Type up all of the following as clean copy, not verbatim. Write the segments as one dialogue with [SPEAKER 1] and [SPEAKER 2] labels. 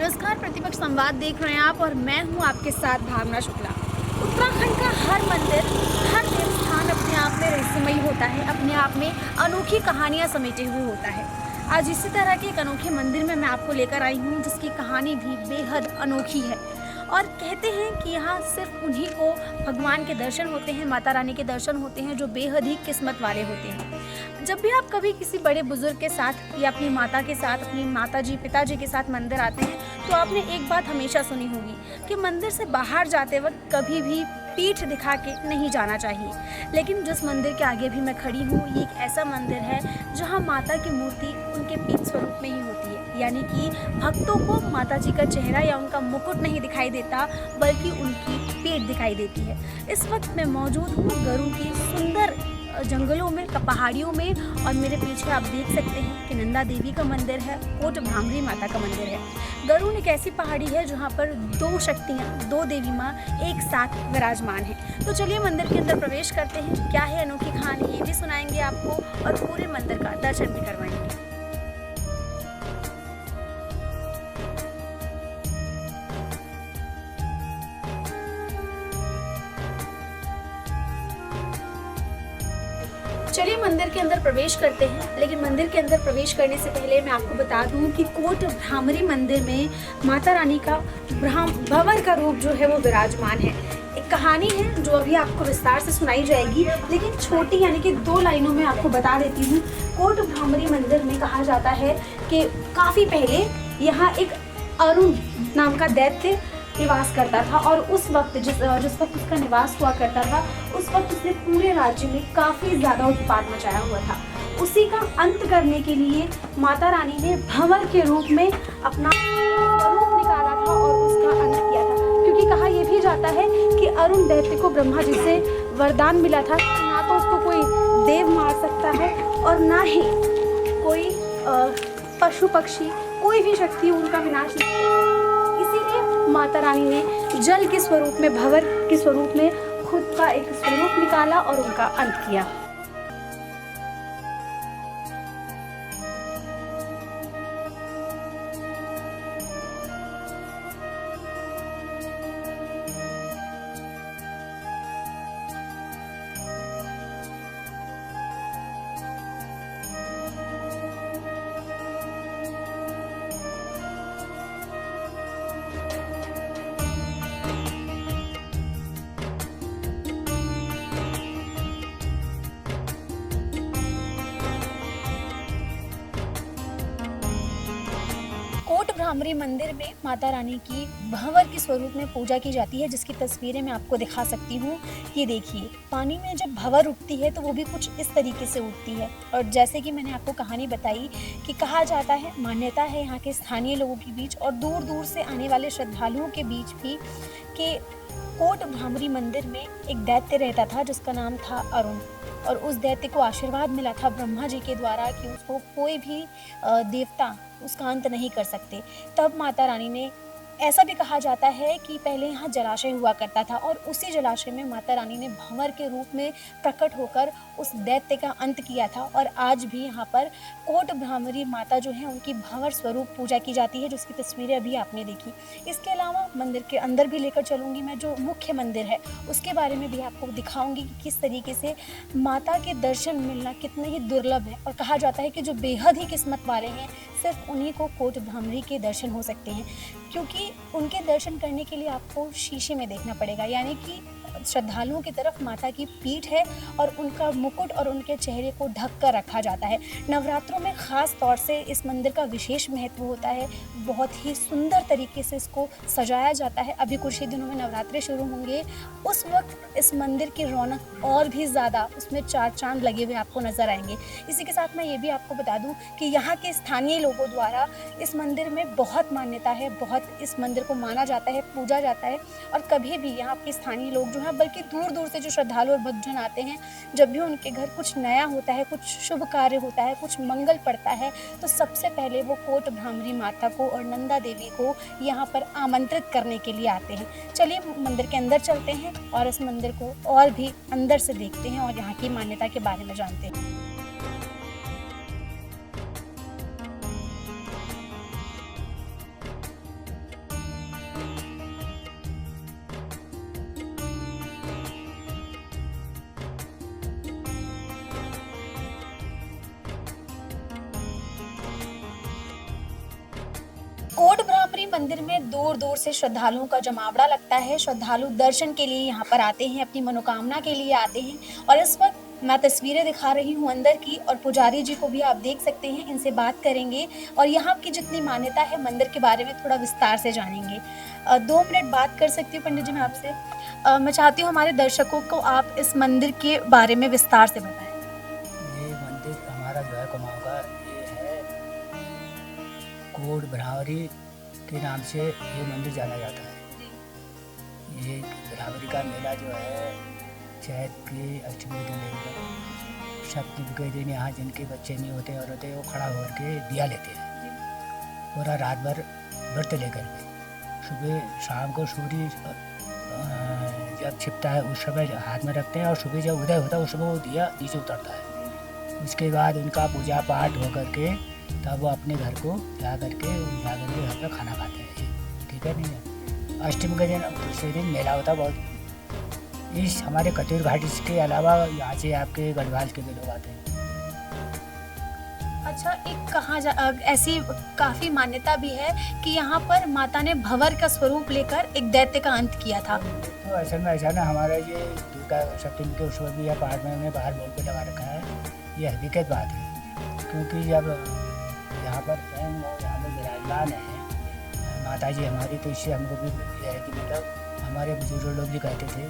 [SPEAKER 1] नमस्कार, प्रतिपक्ष संवाद देख रहे हैं आप और मैं हूं आपके साथ भावना शुक्ला। उत्तराखंड का हर मंदिर, हर देवस्थान अपने आप में रहस्यमयी होता है, अपने आप में अनोखी कहानियां समेटे हुए होता है। आज इसी तरह के एक अनोखे मंदिर में मैं आपको लेकर आई हूं जिसकी कहानी भी बेहद अनोखी है। और कहते हैं कि यहाँ सिर्फ उन्हीं को भगवान के दर्शन होते हैं, माता रानी के दर्शन होते हैं जो बेहद ही किस्मत वाले होते हैं। जब भी आप कभी किसी बड़े बुजुर्ग के साथ या अपनी माता के साथ, अपनी माताजी पिताजी के साथ मंदिर आते हैं तो आपने एक बात हमेशा सुनी होगी कि मंदिर से बाहर जाते वक्त कभी भी पीठ दिखा के नहीं जाना चाहिए। लेकिन जिस मंदिर के आगे भी मैं खड़ी हूँ, ये एक ऐसा मंदिर है जहाँ माता की मूर्ति उनके पीठ स्वरूप में ही होती है, यानी कि भक्तों को माता जी का चेहरा या उनका मुकुट नहीं दिखाई देता बल्कि उनकी पीठ दिखाई देती है। इस वक्त मैं मौजूद हूँ गरुड़ की सुंदर जंगलों में, पहाड़ियों में, और मेरे पीछे आप देख सकते हैं कि नंदा देवी का मंदिर है, कोट भ्रामरी माता का मंदिर है। गरुड़ एक ऐसी पहाड़ी है जहाँ पर दो शक्तियाँ, दो देवी माँ एक साथ विराजमान हैं। तो चलिए मंदिर के अंदर प्रवेश करते हैं। क्या है अनोखी कहानी, ये भी सुनाएंगे आपको और पूरे मंदिर का दर्शन भी करवाएंगे। चलिए मंदिर के अंदर प्रवेश करते हैं। लेकिन मंदिर के अंदर प्रवेश करने से पहले मैं आपको बता दूं कि कोट भ्रामरी मंदिर में माता रानी का भंवर का रूप जो है वो विराजमान है। एक कहानी है जो अभी आपको विस्तार से सुनाई जाएगी, लेकिन छोटी यानी कि 2 लाइनों में आपको बता देती हूँ। कोट भ्रामरी मंदिर में कहा जाता है कि काफ़ी पहले यहाँ एक अरुण नाम का दैत्य निवास करता था, और उस वक्त जिस वक्त उसका निवास हुआ करता था, उस वक्त उसने पूरे राज्य में काफ़ी ज़्यादा उत्पात मचाया हुआ था। उसी का अंत करने के लिए माता रानी ने भंवर के रूप में अपना रूप निकाला था और उसका अंत किया था। क्योंकि कहा यह भी जाता है कि अरुण दैत्य को ब्रह्मा जी से वरदान मिला था कि ना तो उसको कोई देव मार सकता है और ना ही कोई पशु पक्षी, कोई भी शक्ति उनका विनाश नहीं कर सकती। इसीलिए माता रानी ने जल के स्वरूप में, भंवर के स्वरूप में खुद का एक स्वरूप निकाला और उनका अंत किया। कोट भ्रामरी मंदिर में माता रानी की भंवर के स्वरूप में पूजा की जाती है, जिसकी तस्वीरें मैं आपको दिखा सकती हूँ। ये देखिए, पानी में जब भंवर उठती है तो वो भी कुछ इस तरीके से उठती है। और जैसे कि मैंने आपको कहानी बताई कि कहा जाता है, मान्यता है यहाँ के स्थानीय लोगों के बीच और दूर दूर से आने वाले श्रद्धालुओं के बीच भी कि कोट भ्रामरी मंदिर में एक दैत्य रहता था जिसका नाम था अरुण, और उस दैत्य को आशीर्वाद मिला था ब्रह्मा जी के द्वारा कि उसको कोई भी देवता उसका अंत नहीं कर सकते। तब माता रानी ने, ऐसा भी कहा जाता है कि पहले यहाँ जलाशय हुआ करता था और उसी जलाशय में माता रानी ने भंवर के रूप में प्रकट होकर उस दैत्य का अंत किया था। और आज भी यहाँ पर कोट भ्रामरी माता जो है उनकी भंवर स्वरूप पूजा की जाती है, जिसकी तस्वीरें अभी आपने देखी। इसके अलावा मंदिर के अंदर भी लेकर चलूँगी मैं, जो मुख्य मंदिर है उसके बारे में भी आपको दिखाऊँगी कि किस तरीके से माता के दर्शन मिलना कितने ही दुर्लभ है। और कहा जाता है कि जो बेहद ही किस्मत वाले हैं सिर्फ उन्हीं को कोट भ्रामरी के दर्शन हो सकते हैं, क्योंकि उनके दर्शन करने के लिए आपको शीशे में देखना पड़ेगा। यानी कि श्रद्धालुओं की तरफ माता की पीठ है और उनका मुकुट और उनके चेहरे को ढक कर रखा जाता है। नवरात्रों में ख़ास तौर से इस मंदिर का विशेष महत्व होता है। बहुत ही सुंदर तरीके से इसको सजाया जाता है। अभी कुछ ही दिनों में नवरात्रे शुरू होंगे, उस वक्त इस मंदिर की रौनक और भी ज़्यादा, उसमें 4 चांद लगे हुए आपको नज़र आएंगे। इसी के साथ मैं ये भी आपको बता दूँ कि यहाँ के स्थानीय लोगों द्वारा इस मंदिर में बहुत मान्यता है, बहुत इस मंदिर को माना जाता है, पूजा जाता है। और कभी भी यहाँ के स्थानीय लोग जो हैं, बल्कि दूर दूर से जो श्रद्धालु और भक्तजन आते हैं, जब भी उनके घर कुछ नया होता है, कुछ शुभ कार्य होता है, कुछ मंगल पड़ता है, तो सबसे पहले वो कोट भ्रामरी माता को और नंदा देवी को यहाँ पर आमंत्रित करने के लिए आते हैं। चलिए मंदिर के अंदर चलते हैं और इस मंदिर को और भी अंदर से देखते हैं और यहाँ की मान्यता के बारे में जानते हैं। मंदिर में दूर-दूर से श्रद्धालुओं का जमावड़ा लगता है। श्रद्धालु दर्शन के लिए यहाँ पर आते हैं, अपनी मनोकामना के लिए आते हैं और इस वक़्त मैं तस्वीरें दिखा रही हूँ अंदर की और पुजारी जी को भी आप देख सकते हैं, इनसे बात करेंगे और यहाँ की जितनी मान्यता है मंदिर के बारे में थोड़ा विस्तार से जानेंगे। 2 मिनट बात कर सकती हूँ पंडित जी मैं आपसे? मैं चाहती हूँ हमारे दर्शकों को आप इस मंदिर के बारे में विस्तार से बताएँ।
[SPEAKER 2] ये मंदिर हमारा जो है कुमाऊँ का ये है कोट भ्रावरी के नाम से ये मंदिर जाना जाता है। ये भ्रावरी का मेला जो है चैत के अष्टमी के दिन लगेगा। सप्तमी के दिन यहाँ जिनके बच्चे नहीं होते और होते वो खड़ा होकर के दिया लेते हैं पूरा रात भर व्रत लेकर के। सुबह शाम को सूर्य जब छिपता है उस समय हाथ में रखते हैं और सुबह जब उदय होता है उस समय वो दिया नीचे उतरता है। उसके बाद उनका पूजा पाठ हो करके तब वो अपने घर को जा करके घर पर खाना खाते हैं। ठीक है नहीं है। अष्टमी के दिन दूसरे दिन मेला होता है बहुत। इस हमारे कतूर घाटी के अलावा यहाँ से आपके गढ़वाल के भी लोग आते हैं।
[SPEAKER 1] अच्छा, एक ऐसी काफ़ी मान्यता भी है कि यहाँ पर माता ने भंवर का स्वरूप लेकर एक दैत्य का अंत किया था।
[SPEAKER 2] तो असल में ऐसा ना हमारा ये दुर्गा सप्तमी के उत्सव भी या पहाड़ में उन्हें बाहर बोर्ड पे लगा रखा है। ये हकीकत बात है क्योंकि जब यहाँ पर स्वयं यहाँ पर विराजमान है माता जी हमारी, तो इससे हमको भी ये है कि मतलब हमारे बुजुर्ग लोग भी कहते थे।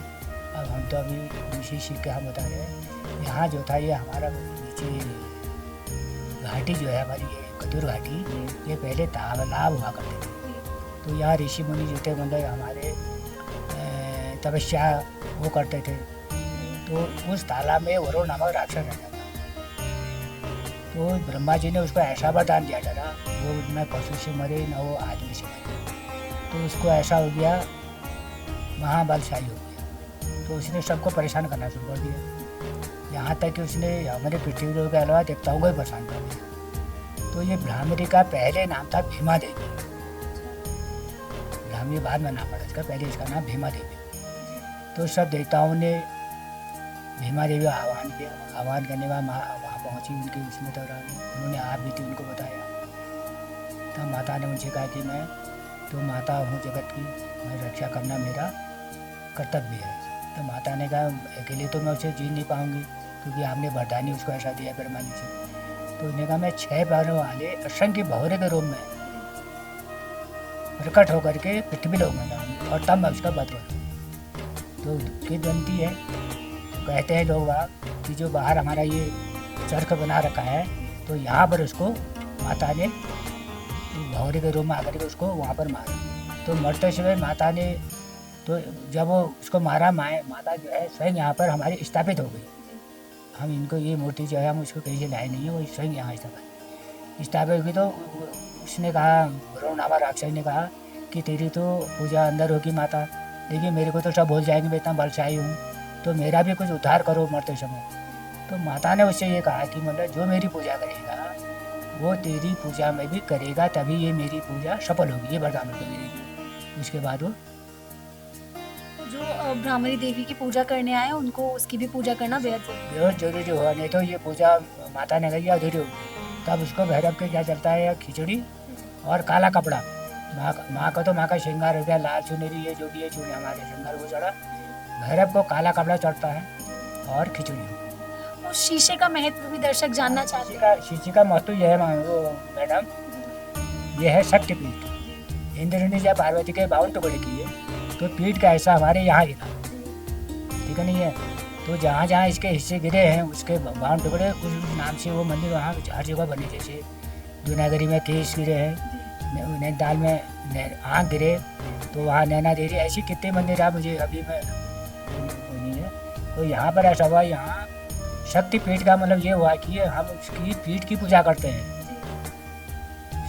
[SPEAKER 2] अब हम तो अभी इसी सीख के हम बता रहे हैं। यहाँ जो था ये हमारा नीचे घाटी जो है हमारी ये कतूर घाटी, ये पहले तालाब हुआ करते थे। तो यहाँ ऋषि मुनि जो थे मतलब हमारे तपस्या वो करते थे। तो उस तालाब में वरुण नामक राक्षस रहता था। तो ब्रह्मा जी ने उसको ऐसा वरदान दिया था वो न पशु से मरे न वो आदमी से मरे। तो उसको ऐसा हो गया महाबलशाली हो गया। तो उसने सबको परेशान करना शुरू कर दिया। यहाँ तक कि उसने हमारे पृथ्वी लोगों के अलावा देवताओं को भी परेशान कर दिया। तो ये भ्रामरी का पहले नाम था भीमा देवी। भ्रामरी बाद में नाम पड़ा इसका, पहले इसका नाम भीमा देवी। तो सब देवताओं ने भीमा देवी आह्वान किया। आह्वान करने का वहाँ पहुँची उनके उसमें दौरान उन्होंने आप भी थी उनको बताया। तब माता ने उनसे कहा कि मैं तो माता हूँ जगत की, मैं रक्षा करना मेरा कर्तव्य है। तो माता ने कहा अकेले तो मैं उसे जीत नहीं पाऊँगी क्योंकि आपने वरदान ही उसको ऐसा दिया ब्रह्मा जी से। तो उसने कहा मैं 6 पैरों वाले असंख्य भंवरे के रूप में प्रकट होकर के पृथ्वी लोक में जाऊँगी और तब मैं उसका वध करूँ। तो की बनती है। तो कहते हैं लोग कि जो बाहर हमारा ये चरख बना रखा है तो यहाँ पर उसको माता ने भंवरे के रूप में आकर के उसको वहाँ पर मारा। तो मरते समय माता ने तो जब वो उसको मारा माता जो है स्वयं यहाँ पर हमारी स्थापित हो गई। हम इनको ये मूर्ति जो है हम उसको कहीं से लाए नहीं है, वो स्वयं यहाँ स्थापित हुई। तो उसने कहा वरुण नामक राक्षस ने कहा कि तेरी तो पूजा अंदर होगी माता, लेकिन मेरे को तो सब भूल जाएंगे, मैं इतना बलशाली हूँ, तो मेरा भी कुछ उद्धार करो मरते समय। तो माता ने उससे ये कहा कि मतलब जो मेरी पूजा करेगा वो तेरी पूजा में भी करेगा, तभी ये मेरी पूजा सफल होगी, ये वरदान होगा मेरी। उसके बाद वो
[SPEAKER 1] जो भ्रामरी देवी की पूजा करने आए उनको उसकी भी पूजा करना बेहद
[SPEAKER 2] जरूरी हुआ, नहीं तो ये पूजा माता ने कही अधूरी होगी। तब उसको भैरव के क्या चलता है खिचड़ी और काला कपड़ा। माँ का तो माँ का श्रृंगार हो गया, लाल चुनरी ये जो भी है चुने हमारे श्रृंगार को चढ़ा। भैरव को काला कपड़ा चढ़ता है और खिचड़ी।
[SPEAKER 1] उस शीशे का महत्व भी दर्शक जानना चाहते हैं।
[SPEAKER 2] शीशे का महत्व यह है मैडम, यह है शक्तिपीठ। इंद्र ने जब पार्वती के 52 टुकड़े किए तो पीठ का ऐसा हमारे यहाँ गिरा, ठीक है नहीं है। तो जहाँ जहाँ इसके हिस्से गिरे हैं उसके 52 टुकड़े उस नाम से वो मंदिर वहाँ हर जगह बने। जैसे जूनागढ़ी में केश गिरे हैं, नैनीताल में आँख गिरे, तो वहाँ नैना देवी, ऐसी कितने मंदिर आप मुझे अभी में नहीं है। तो यहाँ पर ऐसा हुआ, यहाँ शक्तिपीठ का मतलब ये हुआ कि हम उसकी पीठ की पूजा करते हैं।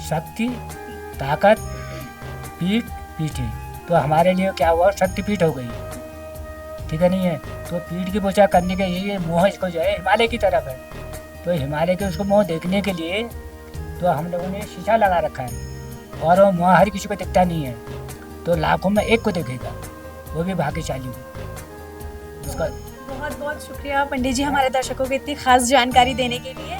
[SPEAKER 2] शक्ति, ताकत, पीठ, पीठी, तो हमारे लिए क्या हुआ शक्तिपीठ हो गई, ठीक है नहीं है। तो पीठ की पूजा करने के लिए मोह इसको जो है हिमालय की तरफ है, तो हिमालय के उसको मोह देखने के लिए तो हम लोगों ने शीशा लगा रखा है और वो मोह हर किसी को दिखता नहीं है, तो लाखों में एक को देखेगा, वो भी भाग्यशाली उसका।
[SPEAKER 1] बहुत बहुत शुक्रिया पंडित जी हमारे दर्शकों को इतनी खास जानकारी देने के लिए।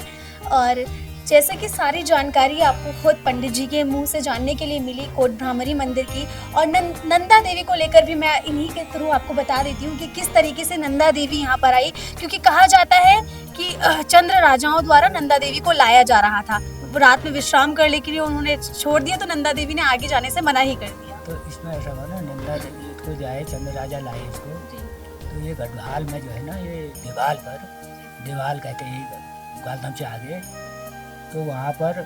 [SPEAKER 1] और जैसे कि सारी जानकारी आपको खुद पंडित जी के मुंह से जानने के लिए मिली कोट भ्रामरी मंदिर की, और नंदा देवी को लेकर भी मैं इन्हीं के थ्रू आपको बता देती हूँ कि किस तरीके से नंदा देवी यहाँ पर आई। क्योंकि कहा जाता है कि चंद्र राजाओं द्वारा नंदा देवी को लाया जा रहा था, रात में विश्राम करने के लिए उन्होंने छोड़ दिया, तो नंदा देवी ने आगे जाने से मना ही कर दिया।
[SPEAKER 2] तो इसमें ऐसा हुआ ना, नंदा देवी को जाए चंद्र राजा लाए इसको, तो ये गढ़वाल में जो है ना, ये दीवाल कहते हैं गालधाम से आगे, तो वहाँ पर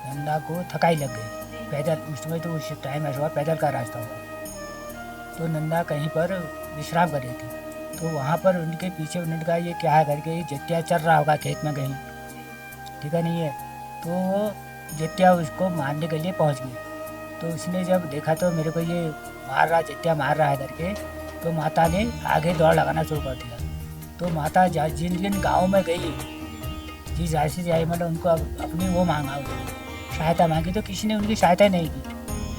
[SPEAKER 2] नंदा को थकाई लग गई पैदल। उसमें तो उस टाइम ऐसा हुआ पैदल का रास्ता हुआ, तो नंदा कहीं पर विश्राम कर रही थी, तो वहाँ पर उनके पीछे उन्होंने कहा ये क्या है करके, जट्टिया चल रहा होगा खेत में कहीं, ठीक है नहीं है, तो वो जट्टिया उसको मारने के लिए पहुँच गई। तो उसने जब देखा तो मेरे को ये जट्टिया मार रहा है करके, तो माता ने आगे दौड़ लगाना शुरू कर दिया। तो माता जिन जिन गाँव में गई, जिस राशि से आई, मतलब उनको अपनी वो मांगा, सहायता मांगी, तो किसी ने उनकी सहायता नहीं की,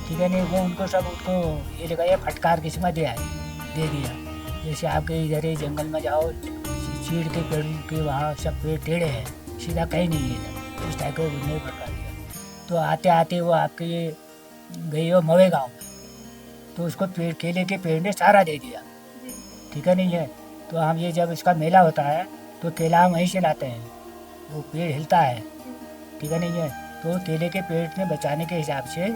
[SPEAKER 2] ठीक है नहीं, वो उनको ये लगा ये फटकार किसी में दे दिया। जैसे आपके इधर ही जंगल में जाओ, चीड़ के पेड़ के वहाँ सब पेड़ टेढ़े हैं, सीधा कहीं नहीं है, उस टाइप का उन्हें फटकार दिया। तो आते आते वो आपके ये गई हो मवे गाँव में, तो उसको केले के पेड़ ने सहारा दे दिया, ठीक है नहीं है। तो हम ये जब इसका मेला होता है तो केला हम वहीं से लाते हैं, वो पेड़ हिलता है, ठीक है नहीं है, तो केले के पेड़ में बचाने के हिसाब से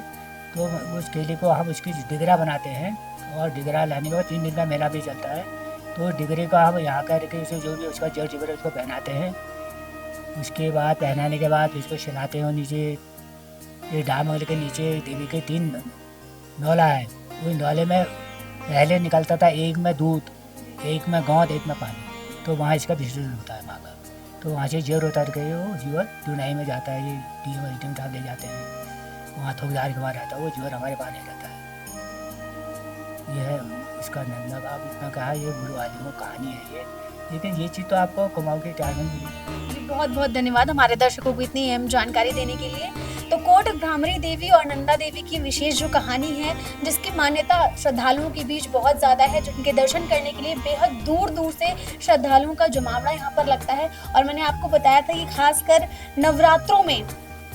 [SPEAKER 2] तो उस केले को हम उसकी डिगरा बनाते हैं, और डिगरा लाने के बाद 3 दिन का मेला भी चलता है। तो डिगरे का हम यहाँ करके उसे जो भी उसका जड़ जिगर उसको पहनाते हैं, उसके बाद पहनाने के बाद उसको खिलाते हैं। नीचे ये डामर के नीचे देवी के 3 नौला है, उस नौले में पहले निकलता था एक में दूध, एक में गोंद, एक में पानी, तो वहाँ इसका विसर्जन होता है माँ का। तो वहाँ से जेवर उतार के वो जीवर चुनाई में जाता है, ये टीम उठा ले जाते हैं, वहाँ थोकदार के वहाँ रहता है, वो जीवर हमारे पास नहीं रहता है। ये है इसका नंदा का। आप इतना कहा ये गुरु आदिमों कहानी है ये, लेकिन ये चीज़ तो आपको कुमाऊँ के इतिहास में मिली।
[SPEAKER 1] जी बहुत बहुत धन्यवाद हमारे दर्शकों को इतनी अहम जानकारी देने के लिए। तो कोट भ्रामरी देवी और नंदा देवी की विशेष जो कहानी है, जिसकी मान्यता श्रद्धालुओं के बीच बहुत ज़्यादा है, जिनके दर्शन करने के लिए बेहद दूर दूर से श्रद्धालुओं का जमावड़ा यहाँ पर लगता है। और मैंने आपको बताया था कि खासकर नवरात्रों में,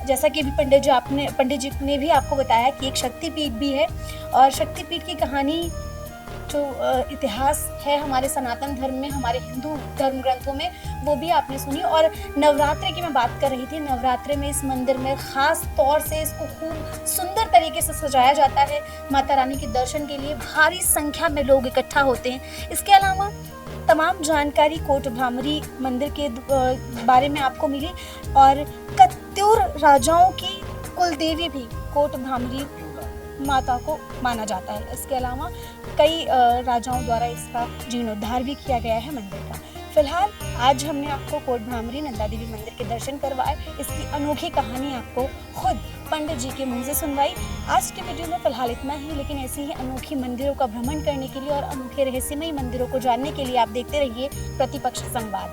[SPEAKER 1] जैसा कि अभी पंडित जी ने भी आपको बताया कि एक शक्तिपीठ भी है, और शक्तिपीठ की कहानी जो इतिहास है हमारे सनातन धर्म में, हमारे हिंदू धर्म ग्रंथों में, वो भी आपने सुनी। और नवरात्रि की मैं बात कर रही थी, नवरात्रि में इस मंदिर में खास तौर से इसको खूब सुंदर तरीके से सजाया जाता है। माता रानी के दर्शन के लिए भारी संख्या में लोग इकट्ठा होते हैं। इसके अलावा तमाम जानकारी कोट भ्रामरी मंदिर के बारे में आपको मिली, और कत्यूर राजाओं की कुल देवी भी कोट भ्रामरी माता को माना जाता है। इसके अलावा कई राजाओं द्वारा इसका जीर्णोद्धार भी किया गया है मंदिर का। फिलहाल आज हमने आपको कोट भ्रामरी नंदा देवी मंदिर के दर्शन करवाए, इसकी अनोखी कहानी आपको खुद पंडित जी के मुंह से सुनवाई। आज के वीडियो में फिलहाल इतना ही, लेकिन ऐसी ही अनोखी मंदिरों का भ्रमण करने के लिए और अनोखे रहस्यमयी मंदिरों को जानने के लिए आप देखते रहिए प्रतिपक्ष संवाद।